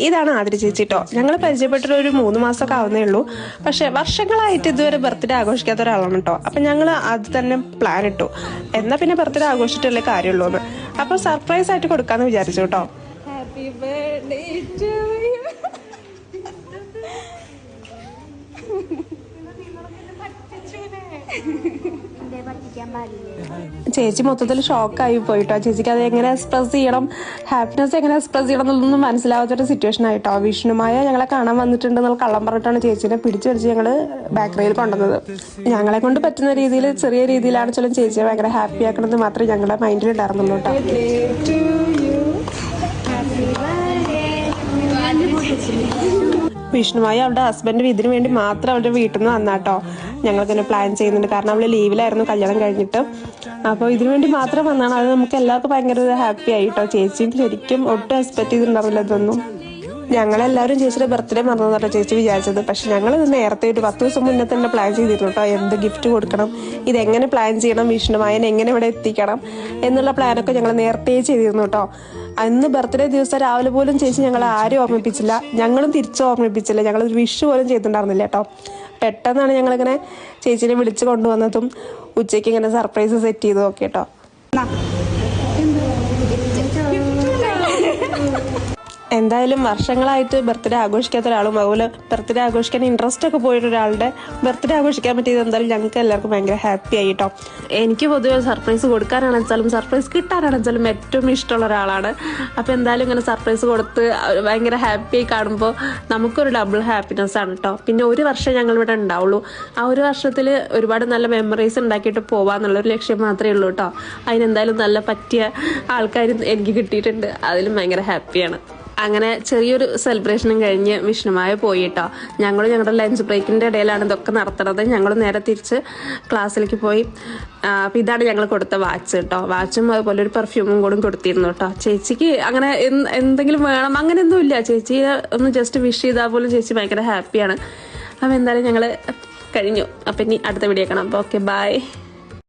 ഇതാണ് ആതിര ചേച്ചി കേട്ടോ. ഞങ്ങൾ പരിചയപ്പെട്ടിട്ട് ഒരു 3 മാസമൊക്കെ ആവുന്നേ ഉള്ളൂ. പക്ഷെ വർഷങ്ങളായിട്ട് ഇതുവരെ ബർത്ത്ഡേ ആഘോഷിക്കാത്ത ഒരാളാണ് കേട്ടോ. അപ്പം ഞങ്ങൾ അത് തന്നെ പ്ലാൻ ഇട്ടു, എന്നാൽ പിന്നെ ബർത്ത്ഡേ ആഘോഷിച്ചിട്ടല്ലേ കാര്യമുള്ളൂ എന്ന്. അപ്പോൾ സർപ്രൈസ് ആയിട്ട് കൊടുക്കാമെന്ന് വിചാരിച്ചു കേട്ടോ. Happy birthday to you. ചേച്ചി മൊത്തത്തിൽ ഷോക്കായി പോയിട്ടോ. ചേച്ചിക്ക് അത് എങ്ങനെ എക്സ്പ്രസ് ചെയ്യണം, ഹാപ്പിനെസ് എങ്ങനെ എക്സ്പ്രസ് ചെയ്യണം എന്നുള്ളതൊന്നും മനസ്സിലാവാത്തൊരു സിറ്റുവേഷൻ ആയിട്ടോ. വിഷ്ണുമായ ഞങ്ങളെ കാണാൻ വന്നിട്ടുണ്ടെന്നുള്ള കള്ളം പറഞ്ഞിട്ടാണ് ചേച്ചിനെ പിടിച്ച് ഞങ്ങൾ ബേക്കറിയിൽ കൊണ്ടുവന്നത്. ഞങ്ങളെ കൊണ്ട് പറ്റുന്ന രീതിയിൽ ചെറിയ രീതിയിലാണെങ്കിലും ചേച്ചിയെ ഭയങ്കര ഹാപ്പി ആക്കണമെന്ന് മാത്രമേ ഞങ്ങളുടെ മൈൻഡിൽ ഉണ്ടായിരുന്നുള്ളൂ കേട്ടോ. വിഷ്ണുമായി അവളുടെ ഹസ്ബൻഡ് ഇതിനു വേണ്ടി മാത്രം അവരുടെ വീട്ടിൽ നിന്ന് വന്നാട്ടോ. ഞങ്ങൾക്കിങ്ങനെ പ്ലാൻ ചെയ്യുന്നുണ്ട്, കാരണം അവള് ലീവിലായിരുന്നു കല്യാണം കഴിഞ്ഞിട്ട്. അപ്പോൾ ഇതിനു വേണ്ടി മാത്രം വന്നാണ്. അത് നമുക്ക് എല്ലാവർക്കും ഭയങ്കര ഹാപ്പി ആയിട്ടോ. ചേച്ചിയും ശരിക്കും ഒട്ടും എക്സ്പെക്ട് ചെയ്തിട്ടുണ്ടാവില്ല ഇതൊന്നും. ഞങ്ങളെല്ലാവരും ചേച്ചിയുടെ ബർത്ത്ഡേ മറന്നതാട്ടോ ചേച്ചി വിചാരിച്ചത്. പക്ഷെ ഞങ്ങൾ നേരത്തെ ഒരു 10 ദിവസം മുന്നേ തന്നെ പ്ലാൻ ചെയ്തിരുന്നു കേട്ടോ. എന്ത് ഗിഫ്റ്റ് കൊടുക്കണം, ഇതെങ്ങനെ പ്ലാൻ ചെയ്യണം, വിഷ്ണുമായനെ എങ്ങനെ ഇവിടെ എത്തിക്കണം എന്നുള്ള പ്ലാനൊക്കെ ഞങ്ങൾ നേരത്തെ ചെയ്തിരുന്നു കേട്ടോ. അന്ന് ബർത്ത്ഡേ ദിവസം രാവിലെ പോലും ചേച്ചി ഞങ്ങളെ ആരും ഓർമ്മിപ്പിച്ചില്ല, ഞങ്ങളും തിരിച്ചു ഓർമ്മിപ്പിച്ചില്ല. ഞങ്ങളൊരു വിഷ് പോലും ചെയ്തിട്ടുണ്ടായിരുന്നില്ല കേട്ടോ. പെട്ടെന്നാണ് ഞങ്ങളിങ്ങനെ ചേച്ചിനെ വിളിച്ച് കൊണ്ടുവന്നതും ഉച്ചയ്ക്ക് ഇങ്ങനെ സർപ്രൈസ് സെറ്റ് ചെയ്തതും ഒക്കെ കേട്ടോ. എന്തായാലും വർഷങ്ങളായിട്ട് ബർത്ത്ഡേ ആഘോഷിക്കാത്ത ഒരാളും അതുപോലെ ബർത്ത്ഡേ ആഘോഷിക്കാൻ ഇൻട്രസ്റ്റ് ഒക്കെ പോയിട്ട് ഒരാളുടെ ബർത്ത്ഡേ ആഘോഷിക്കാൻ പറ്റിയത് എന്തായാലും ഞങ്ങൾക്ക് എല്ലാവർക്കും ഭയങ്കര ഹാപ്പി ആയിട്ടോ. എനിക്ക് പൊതുവെ സർപ്രൈസ് കൊടുക്കാനാണെച്ചാലും സർപ്രൈസ് കിട്ടാനാണെച്ചാലും ഏറ്റവും ഇഷ്ടമുള്ള ഒരാളാണ്. അപ്പോൾ എന്തായാലും ഇങ്ങനെ സർപ്രൈസ് കൊടുത്ത് ഭയങ്കര ഹാപ്പി ആയി കാണുമ്പോൾ നമുക്കൊരു ഡബിൾ ഹാപ്പിനെസ് ആണ് കേട്ടോ. പിന്നെ ഒരു വർഷം ഞങ്ങൾ ഇവിടെ ഉണ്ടാവുള്ളൂ. ആ ഒരു വർഷത്തിൽ ഒരുപാട് നല്ല മെമ്മറീസ് ഉണ്ടാക്കിയിട്ട് പോവാന്നുള്ളൊരു ലക്ഷ്യം മാത്രമേ ഉള്ളൂ കേട്ടോ. അതിനെന്തായാലും നല്ല പറ്റിയ ആൾക്കാർ എനിക്ക് കിട്ടിയിട്ടുണ്ട്, അതിലും ഭയങ്കര ഹാപ്പിയാണ്. അങ്ങനെ ചെറിയൊരു സെലിബ്രേഷനും കഴിഞ്ഞ് വിഷ്ണുമായ പോയിട്ടോ. ഞങ്ങളും ഞങ്ങളുടെ ലഞ്ച് ബ്രേക്കിൻ്റെ ഇടയിലാണ് ഇതൊക്കെ നടത്തുന്നത്. ഞങ്ങൾ നേരെ തിരിച്ച് ക്ലാസ്സിലേക്ക് പോയി. അപ്പോൾ ഇതാണ് ഞങ്ങൾ കൊടുത്ത വാച്ച് കേട്ടോ. വാച്ചും അതുപോലെ ഒരു പെർഫ്യൂമും കൂടി കൊടുത്തിരുന്നു കേട്ടോ. ചേച്ചിക്ക് അങ്ങനെ എന്തെങ്കിലും വേണം അങ്ങനെയൊന്നും ഇല്ല. ചേച്ചി ഒന്ന് ജസ്റ്റ് വിഷ് ചെയ്താൽ പോലും ചേച്ചി ഭയങ്കര ഹാപ്പിയാണ്. അപ്പോൾ എന്തായാലും ഞങ്ങൾ കഴിഞ്ഞു. അപ്പം ഇനി അടുത്ത വീഡിയോ കാണാം. അപ്പോൾ ഓക്കെ, ബൈ.